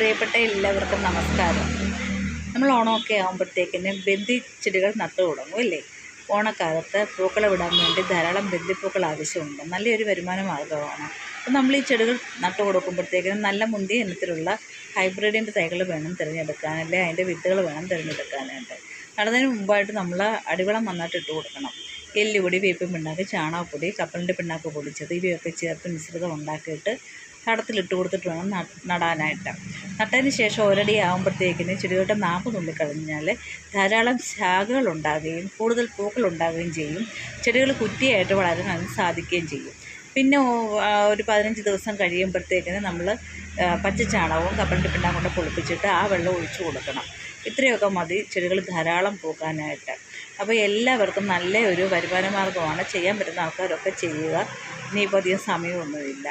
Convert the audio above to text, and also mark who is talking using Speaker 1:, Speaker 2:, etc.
Speaker 1: പ്രിയപ്പെട്ട എല്ലാവർക്കും നമസ്കാരം. നമ്മൾ ഓണമൊക്കെ ആകുമ്പോഴത്തേക്കിന് ബന്ദി ചെടികൾ നട്ടു തുടങ്ങും അല്ലേ? ഓണക്കാലത്ത് പൂക്കളെ വിടാൻ വേണ്ടി ധാരാളം ബന്ദിപ്പൂക്കൾ ആവശ്യമുണ്ട്. നല്ലൊരു വരുമാന മാർഗ്ഗമാണ്. അപ്പോൾ നമ്മൾ ഈ ചെടികൾ നട്ടു കൊടുക്കുമ്പോഴത്തേക്കിനും നല്ല മുന്തിയ ഇനത്തിലുള്ള ഹൈബ്രിഡിൻ്റെ തൈകൾ വേണം തിരഞ്ഞെടുക്കാൻ, അല്ലെങ്കിൽ അതിൻ്റെ വിത്തുകൾ വേണം തിരഞ്ഞെടുക്കാനായിട്ട്. നടുന്നതിന് മുമ്പായിട്ട് നമ്മൾ അടിവളം നന്നായിട്ട് ഇട്ട് കൊടുക്കണം. എല്ലുപൊടി, വേപ്പിൻ പിണ്ണാക്ക്, ചാണകപ്പൊടി, കപ്പലിൻ്റെ പിണ്ണാക്ക് പൊടിച്ചത് ഇവയൊക്കെ ചേർത്ത് മിശ്രിതം ഉണ്ടാക്കിയിട്ട് തടത്തിലിട്ട് കൊടുത്തിട്ട് വേണം നടാനായിട്ട്. നട്ടതിന് ശേഷം ഒരടി ആകുമ്പോഴത്തേക്കിന് ചെടികളുടെ നാമ്പ് നുള്ളിക്കളഞ്ഞാൽ ധാരാളം ശാഖകൾ ഉണ്ടാകുകയും കൂടുതൽ പൂക്കൾ ഉണ്ടാകുകയും ചെയ്യും. ചെടികൾ കുറ്റിയായിട്ട് വളരാൻ സാധിക്കുകയും ചെയ്യും. പിന്നെ ഒരു 15 ദിവസം കഴിയുമ്പോഴത്തേക്കിന് നമ്മൾ പച്ചച്ചാണകവും കപ്പലിൻ്റെ പിണ്ണാക്കും കൊണ്ട് പൊളിപ്പിച്ചിട്ട് ആ വെള്ളം ഒഴിച്ചു കൊടുക്കണം. ഇത്രയൊക്കെ മതി ചെടികൾ ധാരാളം പൂക്കാനായിട്ട്. അപ്പോൾ എല്ലാവർക്കും നല്ല ഒരു വരുമാന മാർഗ്ഗമാണ്. ചെയ്യാൻ പറ്റുന്ന ആൾക്കാരൊക്കെ ചെയ്യുക. ഇനിയിപ്പോൾ അധികം സമയമൊന്നുമില്ല.